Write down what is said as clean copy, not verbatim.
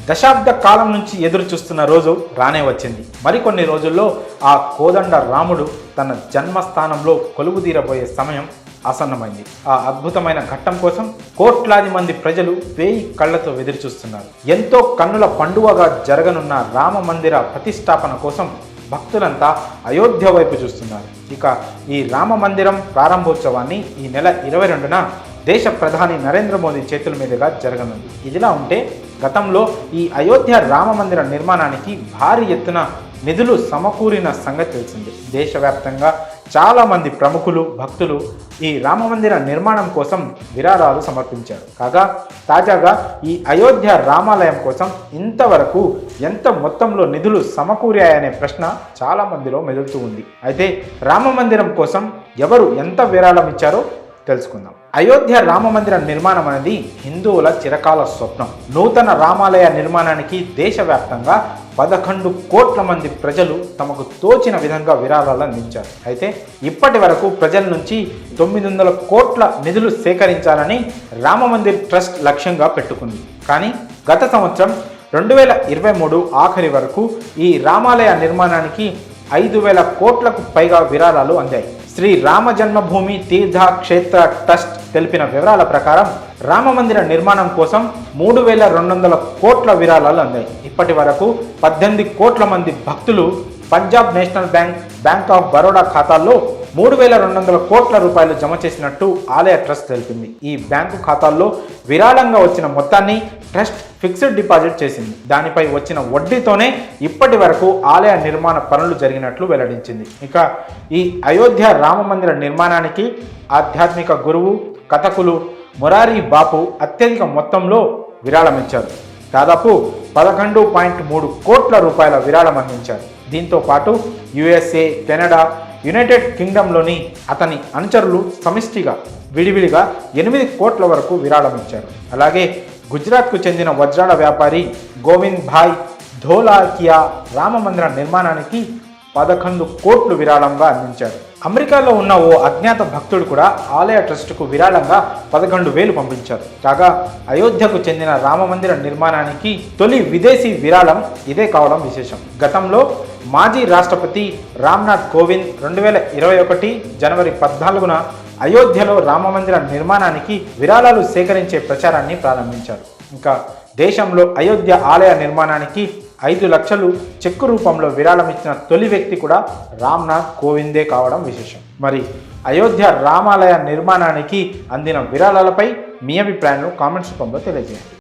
దశాబ్ద కాలం నుంచి ఎదురు చూస్తున్న రోజు రానే వచ్చింది. మరికొన్ని రోజుల్లో ఆ కోదండ రాముడు తన జన్మస్థానంలో కొలువుదీరబోయే సమయం ఆసన్నమైంది. ఆ అద్భుతమైన ఘట్టం కోసం కోట్లాది మంది ప్రజలు వేయి కళ్లతో ఎదురుచూస్తున్నారు. ఎంతో కన్నుల పండువగా జరగనున్న రామ మందిర ప్రతిష్టాపన కోసం భక్తులంతా అయోధ్య వైపు చూస్తున్నారు. ఇక ఈ రామ మందిరం ప్రారంభోత్సవాన్ని ఈ నెల 22న దేశ ప్రధాని నరేంద్ర మోదీ చేతుల మీదుగా జరగనుంది. ఇదిలా ఉంటే గతంలో ఈ అయోధ్య రామ మందిర నిర్మాణానికి భారీ ఎత్తున నిధులు సమకూరిన సంగతి తెలిసింది. దేశవ్యాప్తంగా చాలామంది ప్రముఖులు భక్తులు ఈ రామ మందిర నిర్మాణం కోసం విరాళాలు సమర్పించారు. కాగా తాజాగా ఈ అయోధ్య రామాలయం కోసం ఇంతవరకు ఎంత మొత్తంలో నిధులు సమకూరాయనే ప్రశ్న చాలా మందిలో మెదులుతూ ఉంది. అయితే రామ మందిరం కోసం ఎవరు ఎంత విరాళం ఇచ్చారో తెలుసుకుందాం. అయోధ్య రామ మందిర నిర్మాణం అనేది హిందువుల చిరకాల స్వప్నం. నూతన రామాలయ నిర్మాణానికి దేశవ్యాప్తంగా 11 కోట్ల మంది ప్రజలు తమకు తోచిన విధంగా విరాళాలు అందించారు. అయితే ఇప్పటి వరకు ప్రజల నుంచి 900 కోట్ల నిధులు సేకరించాలని రామ మందిర్ ట్రస్ట్ లక్ష్యంగా పెట్టుకుంది. కానీ గత సంవత్సరం 2023 ఆఖరి వరకు ఈ రామాలయ నిర్మాణానికి 5,000 కోట్లకు పైగా విరాళాలు అందాయి. శ్రీ రామ జన్మభూమి తీర్థ క్షేత్ర ట్రస్ట్ తెలిపిన వివరాల ప్రకారం రామ మందిర నిర్మాణం కోసం 3,200 కోట్ల విరాళాలు అందాయి. ఇప్పటి వరకు 18 కోట్ల మంది భక్తులు Punjab national bank, bank of Baroda ఖాతాల్లో 3,200 కోట్ల రూపాయలు జమ చేసినట్టు ఆలయ ట్రస్ట్ తెలిపింది. ఈ బ్యాంకు ఖాతాల్లో విరాళంగా వచ్చిన మొత్తాన్ని ట్రస్ట్ ఫిక్స్డ్ డిపాజిట్ చేసింది. దానిపై వచ్చిన వడ్డీతోనే ఇప్పటి వరకు ఆలయ నిర్మాణ పనులు జరిగినట్లు వెల్లడించింది. ఇక ఈ అయోధ్య రామ మందిర నిర్మాణానికి ఆధ్యాత్మిక గురువు కథకులు మొరారి బాపు అత్యధిక మొత్తంలో విరాళం ఇచ్చారు. దాదాపు 11.3 కోట్ల రూపాయల విరాళం అందించారు. దీంతో పాటు USA, కెనడా, యునైటెడ్ కింగ్డమ్లోని అతని అనుచరులు సమిష్టిగా విడివిడిగా 8 కోట్ల వరకు విరాళం ఇచ్చారు. అలాగే గుజరాత్కు చెందిన వజ్రాల వ్యాపారి గోవింద్ భాయ్ ధోలాకియా రామ మందిర నిర్మాణానికి 11 కోట్లు విరాళంగా అందించారు. అమెరికాలో ఉన్న ఓ అజ్ఞాత భక్తుడు కూడా ఆలయ ట్రస్టుకు విరాళంగా 11,000 పంపించారు. కాగా అయోధ్యకు చెందిన రామ మందిర నిర్మాణానికి తొలి విదేశీ విరాళం ఇదే కావడం విశేషం. గతంలో మాజీ రాష్ట్రపతి రామ్నాథ్ కోవింద్ 2021 జనవరి 14న అయోధ్యలో రామ మందిర నిర్మాణానికి విరాళాలు సేకరించే ప్రచారాన్ని ప్రారంభించారు. ఇంకా దేశంలో అయోధ్య ఆలయ నిర్మాణానికి 5 లక్షలు చెక్కు రూపంలో విరాళం ఇచ్చిన తొలి వ్యక్తి కూడా రామ్నాథ్ కోవిందే కావడం విశేషం. మరి అయోధ్య రామాలయ నిర్మాణానికి అందిన విరాళాలపై మీ అభిప్రాయాలను కామెంట్స్ రూపంలో తెలియజేయండి.